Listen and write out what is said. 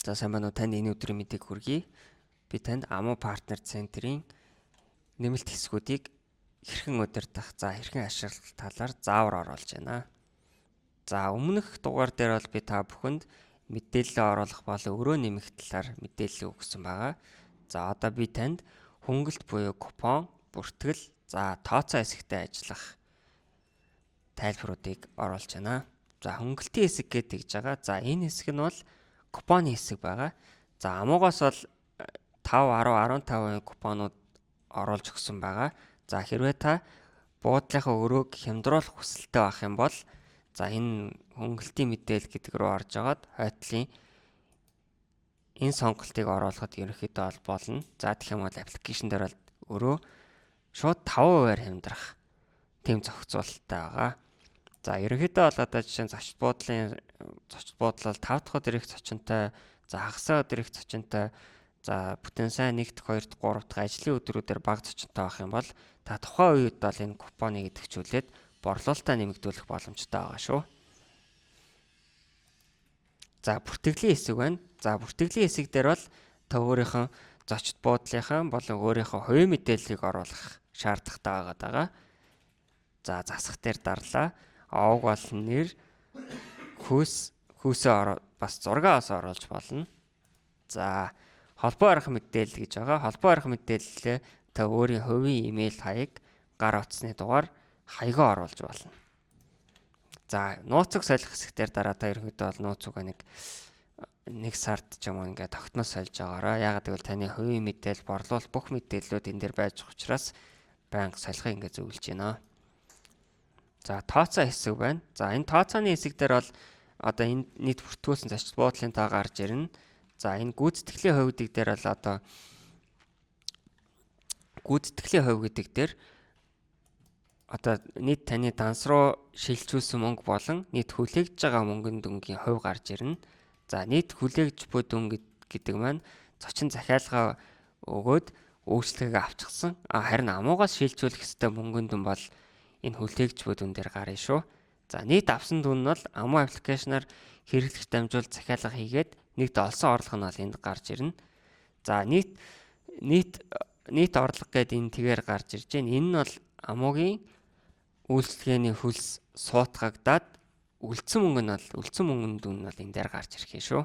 За сайн байна уу, танд энэ өдрийн мэдээг хүргэе. Би танд Amo Partner Center-ийн нэмэлт хэсгүүдийг хэрхэн удирдах, хэрхэн ашиглах талаар заавар оруулж байна. За өмнөх дугаар дээр бол би та бүхэнд мэдээлэл оруулах болон өрөө нэмэх талаар мэдээлэл өгсөн байгаа. За одоо би танд хөнгөлт буюу купон, бүртгэл, тооцоо хэсэгтээ ажиллах тайлбаруудыг оруулж байна. За хөнгөлтийн хэсэг гэж байгаа. За энэ хэсэг нь бол купоны хэсэг байгаа. За Амогоос бол 5, 10, 15% купонууд оруулж өгсөн байгаа. За хэрвээ та буудлынхаа өрөөг хямдруулах хүсэлтэй байх юм бол энэ хөнгөлтийн мэдээлэл гэдэг рүү орж агаад хойтлын энэ сонголтыг оруулахад ерөнхийдөө бол болно. За тэгэх юм бол аппликейшн дээр бол өрөө шууд 5% хямдрах тийм зохицуулалттай байгаа. За ерөнхийдөө бол одоо жишээ нь зочд буудлал 5 дахь өдөр их зочинтой, хагасаа өдөр их зочинтой, бүтэн сайн 1 дахь 2 дахь 3 дахь ажлын өдрүүдээр бага зочинтой байх юм бол та тухайн үед бол энэ купоныг идэвхжүүлээд борлуулалтаа нэмэгдүүлэх боломжтой байгаа шүү. За бүртгэлийн хэсэг байна. За бүртгэлийн хэсэг дээр бол та өөрийнхөө зочд буудлынхаа болон өөрийнхөө хувийн мэдээллийг оруулах шаардлагатай байгаа. За засах дээр дарлаа. Овог болон нэр, хүйсээ бас зургаас оруулж болно. За холбоо арга мэдээлэл гэж байгаа. Холбоо арга мэдээлэлээ та өөрийн хувийн имэйл хаяг, гар утасны дугаар, хаягаа оруулж болно. За нууцыг солих хэсгээр дараа та ерөнхийдөө бол нууцыг нэг сард ч юм уу ингээд тогтмол сольж байгаараа. Яагаад гэвэл таны хувийн мэдээлэл, борлуулалт бүх мэдээллүүд энэ дээр байж байгаа учраас байнга солихыг ингээд зөвлөж байна. За тооцоо хэсэг байна. За энэ тооцооны хэсэг дээр бол одоо энэ нийт бүртгүүлсэн зочд буудлын тоо гарч ирнэ. За энэ гүйцэтгэлийн хувь гэдэг дээр бол одоо гүйцэтгэлийн хувь гэдэг дээр одоо нийт таны данс руу шилжүүлсэн мөнгө болон нийт хүлээгдэж байгаа мөнгөний дүнгийн хувь гарч ирнэ. За нийт хүлээгдэж буй дүн гэдэг маань зочин захиалгаа өгөөд үйлчлэгээ авчихсан. Харин Амогоос шилжүүлэх ёстой мөнгөний дүн бол энэ хүлээгдэж буй дүн дээр гарна шүү. За нийт авсан дүн нь бол Amo аппликейшнаар хэрэглэгч дамжуулж захиалга хийгээд нийт олсон орлого нь бол энд гарч ирнэ. За нийт орлого гэдэг энэ тэгээр гарч ирж байна. Энэ нь бол Амогийн үйлчлэгээний хөлс суутгагдаад үлдсэн мөнгөний дүн нь бол энэ дээр гарч ирэх юм шүү.